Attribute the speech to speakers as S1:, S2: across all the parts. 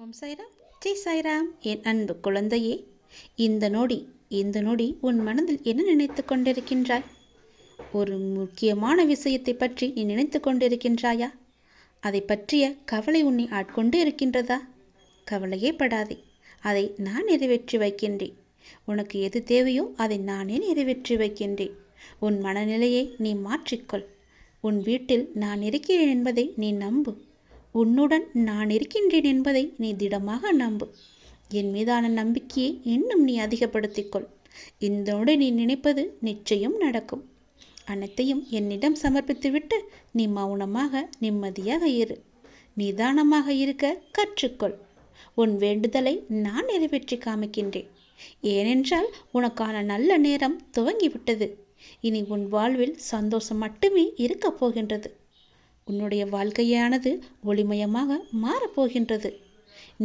S1: ஓம் சாய்ராம், ஜெய் சாய்ராம். என் அன்பு குழந்தையே, இந்த நொடி உன் மனதில் என்ன நினைத்து கொண்டிருக்கின்றாய்? ஒரு முக்கியமான விஷயத்தை பற்றி நீ நினைத்து கொண்டிருக்கின்றாயா? அதை பற்றிய கவலை உன்னை ஆட்கொண்டு இருக்கின்றதா? கவலையே படாதே, அதை நான் நிறைவேற்றி வைக்கின்றேன். உனக்கு எது தேவையோ அதை நானே நிறைவேற்றி வைக்கின்றேன். உன் மனநிலையை நீ மாற்றிக்கொள். உன் வீட்டில் நான் இருக்கிறேன் என்பதை நீ நம்பு. உன்னுடன் நான் இருக்கின்றேன் என்பதை நீ திடமாக நம்பு. என் மீதான நம்பிக்கையை இன்னும் நீ அதிகப்படுத்திக்கொள். இதோடு நீ நினைப்பது நிச்சயம் நடக்கும். அனைத்தையும் என்னிடம் சமர்ப்பித்துவிட்டு நீ மௌனமாக நிம்மதியாக இரு. நிதானமாக இருக்க கற்றுக்கொள். உன் வேண்டுதலை நான் நிறைவேற்றி காமிக்கின்றேன். ஏனென்றால் உனக்கான நல்ல நேரம் துவங்கிவிட்டது. இனி உன் வாழ்வில் சந்தோஷம் மட்டுமே இருக்கப் போகின்றது. உன்னுடைய வாழ்க்கையானது ஒளிமயமாக மாறப்போகின்றது.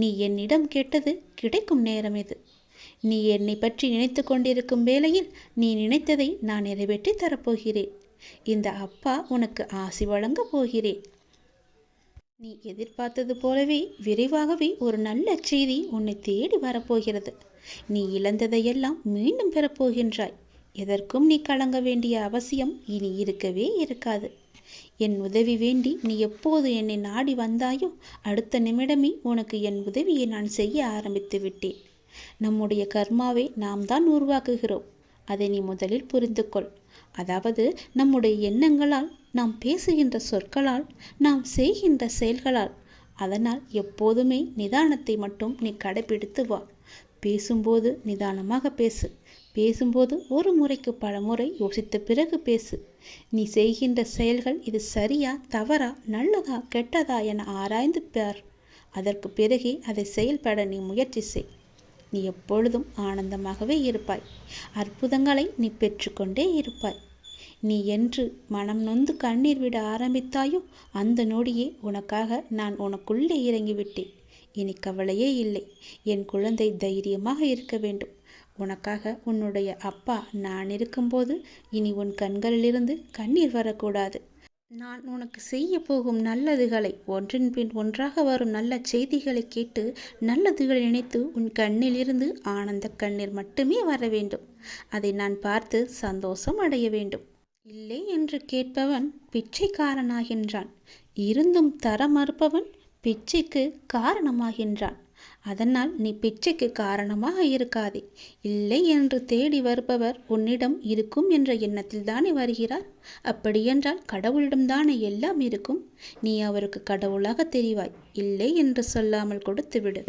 S1: நீ என்னிடம் கேட்டது கிடைக்கும் நேரம் இது. நீ என்னை பற்றி நினைத்து கொண்டிருக்கும் வேளையில் நீ நினைத்ததை நான் நிறைவேற்றி தரப்போகிறேன். இந்த அப்பா உனக்கு ஆசி வழங்கப் போகிறேன். நீ எதிர்பார்த்தது போலவே விரைவாகவே ஒரு நல்ல செய்தி உன்னை தேடி வரப்போகிறது. நீ இழந்ததையெல்லாம் மீண்டும் பெறப்போகின்றாய். எதற்கும் நீ கலங்க வேண்டிய அவசியம் இனி இருக்கவே இருக்காது. என் உதவி வேண்டி நீ எப்போது என்னை நாடி வந்தாயோ அடுத்த நிமிடமே உனக்கு என் உதவியை நான் செய்ய ஆரம்பித்து விட்டேன். நம்முடைய கர்மாவை நாம் தான் உருவாக்குகிறோம். அதை நீ முதலில் புரிந்து கொள். அதாவது நம்முடைய எண்ணங்களால், நாம் பேசுகின்ற சொற்களால், நாம் செய்கின்ற செயல்களால். அதனால் எப்போதுமே நிதானத்தை மட்டும் நீ கடைபிடித்து வா. பேசும்போது நிதானமாக பேசு. பேசும்போது ஒரு முறைக்கு பல முறை யோசித்த பிறகு பேசு. நீ செய்கின்ற செயல்கள் இது சரியா தவறா நல்லதா கெட்டதா என ஆராய்ந்து பார். அதற்கு பிறகே அதை செயல்பட நீ முயற்சி செய். நீ எப்பொழுதும் ஆனந்தமாகவே இருப்பாய். அற்புதங்களை நீ பெற்றுக்கொண்டே இருப்பாய். நீ என்று மனம் நொந்து கண்ணீர் விட ஆரம்பித்தாயோ அந்த நொடியே உனக்காக நான் உனக்குள்ளே இறங்கிவிட்டேன். இனி கவலையே இல்லை. என் குழந்தை தைரியமாக இருக்க வேண்டும். உனக்காக உன்னுடைய அப்பா நான் இருக்கும்போது இனி உன் கண்களிலிருந்து கண்ணீர் வரக்கூடாது. நான் உனக்கு செய்ய போகும் நல்லதுகளை ஒன்றின் பின் ஒன்றாக வரும் நல்ல செய்திகளை கேட்டு நல்லதுகளை நினைத்து உன் கண்ணிலிருந்து ஆனந்த கண்ணீர் மட்டுமே வர வேண்டும். அதை நான் பார்த்து சந்தோஷம் அடைய வேண்டும். இல்லை என்று கேட்பவன் பிச்சைக்காரனாகின்றான். இருந்தும் தர மறுப்பவன் பிச்சைக்கு காரணமாகின்றான். அதனால் நீ பிச்சைக்கு காரணமாக இருக்காதே. இல்லை என்று தேடி வருபவர் உன்னிடம் இருக்கும் என்ற எண்ணத்தில் தானே வருகிறார். அப்படியென்றால் கடவுளிடம்தானே எல்லாம் இருக்கும். நீ அவருக்கு கடவுளாக தெரிவாய். இல்லை என்று சொல்லாமல் கொடுத்து விடு.